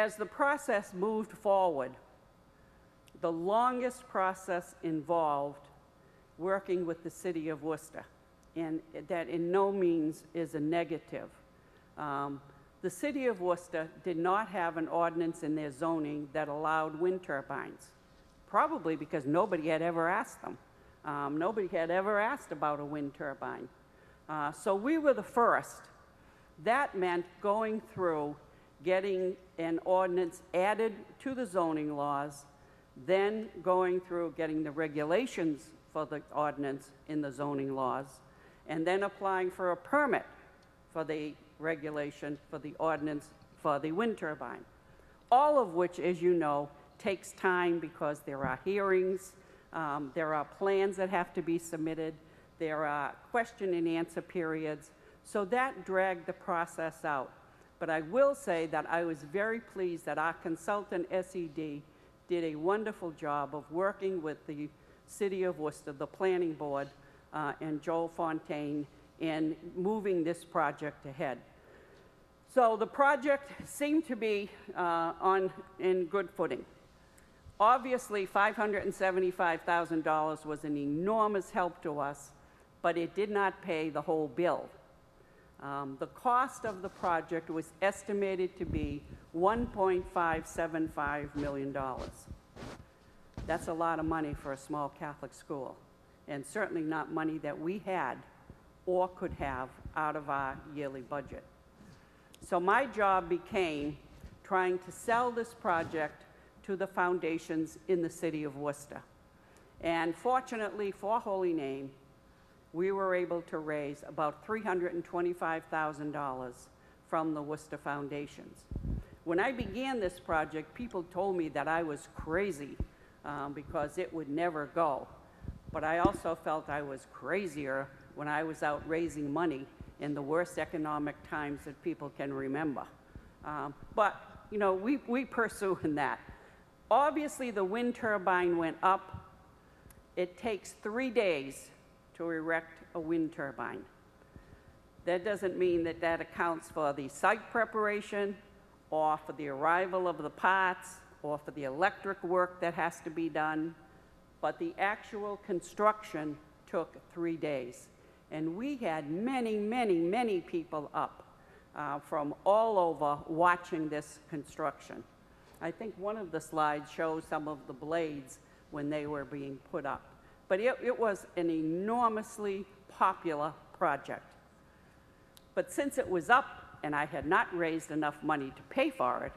As the process moved forward, the longest process involved working with the city of Worcester, and that in no means is a negative. The city of Worcester did not have an ordinance in their zoning that allowed wind turbines, probably because nobody had ever asked them. Nobody had ever asked about a wind turbine. So we were the first. That meant going through, getting an ordinance added to the zoning laws, then going through getting the regulations for the ordinance in the zoning laws, and then applying for a permit for the regulation for the ordinance for the wind turbine. All of which, as you know, takes time because there are hearings, there are plans that have to be submitted, there are question and answer periods, so that dragged the process out. But I will say that I was very pleased that our consultant, SED, did a wonderful job of working with the City of Worcester, the Planning Board, and Joel Fontaine in moving this project ahead. So the project seemed to be in good footing. Obviously, $575,000 was an enormous help to us, but it did not pay the whole bill. The cost of the project was estimated to be $1.575 million. That's a lot of money for a small Catholic school, and certainly not money that we had or could have out of our yearly budget. So my job became trying to sell this project to the foundations in the city of Worcester. And fortunately for Holy Name, we were able to raise about $325,000 from the Worcester foundations. When I began this project, people told me that I was crazy because it would never go. But I also felt I was crazier when I was out raising money in the worst economic times that people can remember. But, you know, we pursue in that. Obviously, the wind turbine went up. It takes 3 days to erect a wind turbine. That doesn't mean that that accounts for the site preparation or for the arrival of the parts or for the electric work that has to be done, but the actual construction took 3 days. And we had many, many, many people up from all over watching this construction. I think one of the slides shows some of the blades when they were being put up. But it was an enormously popular project. But since it was up and I had not raised enough money to pay for it,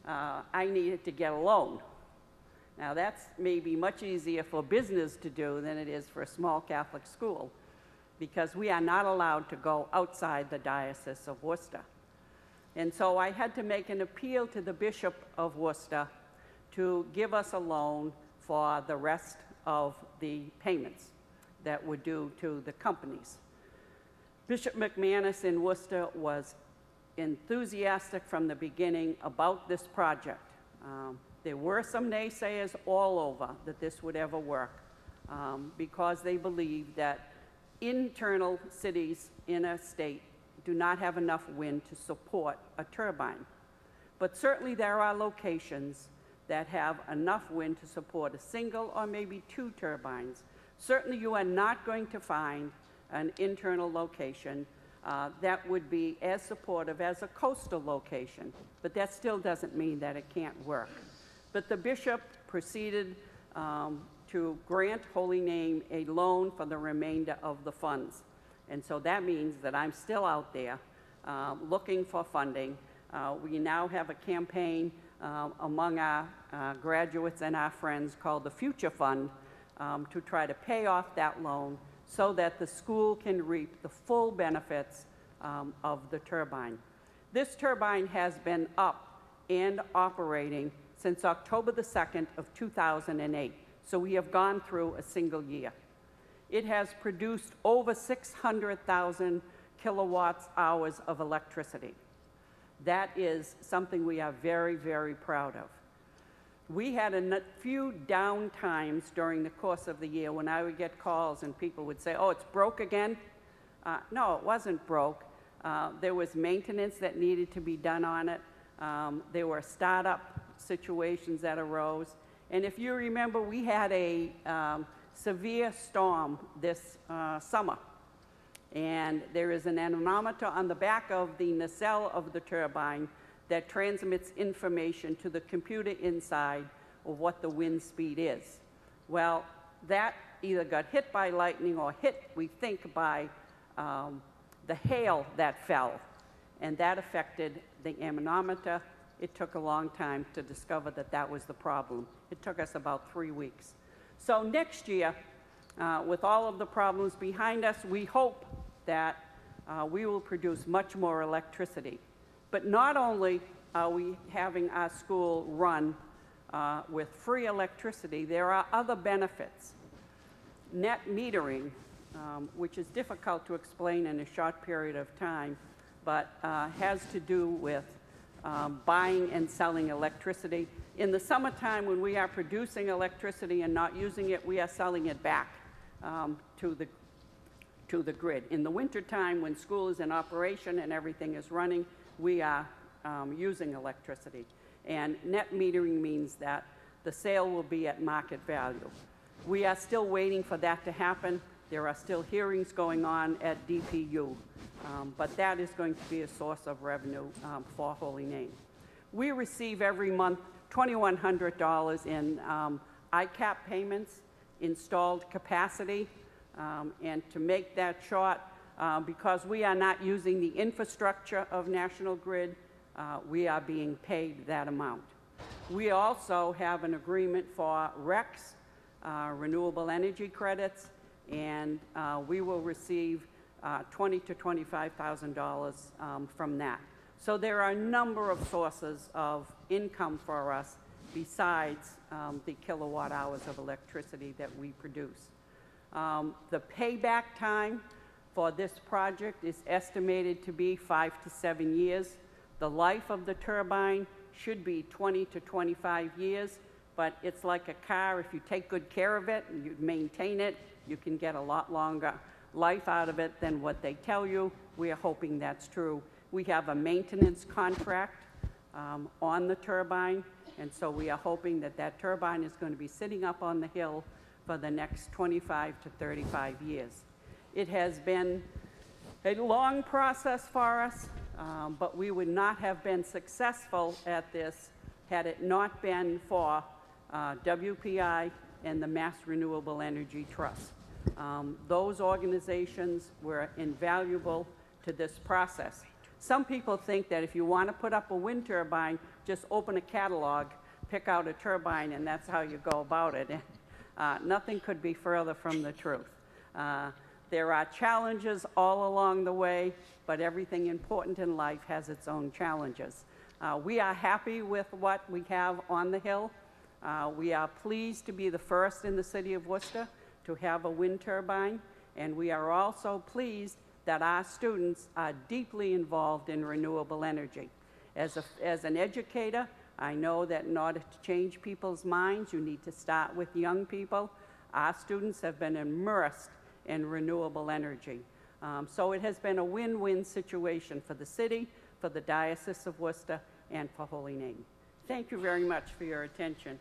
I needed to get a loan. Now that's maybe much easier for business to do than it is for a small Catholic school, because we are not allowed to go outside the Diocese of Worcester. And so I had to make an appeal to the Bishop of Worcester to give us a loan for the rest of the payments that were due to the companies. Bishop McManus in Worcester was enthusiastic from the beginning about this project. There were some naysayers all over that this would ever work because they believed that internal cities in a state do not have enough wind to support a turbine. But certainly there are locations that have enough wind to support a single or maybe 2 turbines. Certainly you are not going to find an internal location that would be as supportive as a coastal location, but that still doesn't mean that it can't work. But the bishop proceeded to grant Holy Name a loan for the remainder of the funds. And so that means that I'm still out there looking for funding. We now have a campaign among our graduates and our friends called the Future Fund to try to pay off that loan so that the school can reap the full benefits of the turbine. This turbine has been up and operating since October the 2nd of 2008. So we have gone through a single year. It has produced over 600,000 kilowatts hours of electricity. That is something we are very, very proud of. We had a few down times during the course of the year when I would get calls and people would say, oh, it's broke again? No, it wasn't broke. There was maintenance that needed to be done on it. There were startup situations that arose. And if you remember, we had a severe storm this summer. And there is an anemometer on the back of the nacelle of the turbine that transmits information to the computer inside of what the wind speed is. Well, that either got hit by lightning or hit, we think, by the hail that fell, and that affected the anemometer. It took a long time to discover that that was the problem. It took us about 3 weeks. So next year, with all of the problems behind us, we hope that we will produce much more electricity. But not only are we having our school run with free electricity, there are other benefits. Net metering, which is difficult to explain in a short period of time, but has to do with buying and selling electricity. In the summertime, when we are producing electricity and not using it, we are selling it back to the grid. In the wintertime, when school is in operation and everything is running, we are using electricity. And net metering means that the sale will be at market value. We are still waiting for that to happen. There are still hearings going on at DPU, but that is going to be a source of revenue for Holy Name. We receive every month $2,100 in ICAP payments, installed capacity, and to make that short, because we are not using the infrastructure of National Grid, we are being paid that amount. We also have an agreement for RECs, renewable energy credits, and we will receive $20,000 to $25,000 from that. So there are a number of sources of income for us besides the kilowatt hours of electricity that we produce. The payback time for this project is estimated to be 5 to 7 years. The life of the turbine should be 20 to 25 years, but it's like a car. If you take good care of it and you maintain it, you can get a lot longer life out of it than what they tell you. We are hoping that's true. We have a maintenance contract on the turbine, and so we are hoping that that turbine is going to be sitting up on the hill for the next 25 to 35 years. It has been a long process for us, but we would not have been successful at this had it not been for WPI and the Mass Renewable Energy Trust. Those organizations were invaluable to this process. Some people think that if you want to put up a wind turbine, just open a catalog, pick out a turbine, and that's how you go about it. Nothing could be further from the truth. There are challenges all along the way, but everything important in life has its own challenges. We are happy with what we have on the Hill. We are pleased to be the first in the city of Worcester to have a wind turbine, and we are also pleased that our students are deeply involved in renewable energy. As an educator, I know that in order to change people's minds, you need to start with young people. Our students have been immersed in renewable energy. So it has been a win-win situation for the city, for the Diocese of Worcester, and for Holy Name. Thank you very much for your attention.